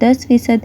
10%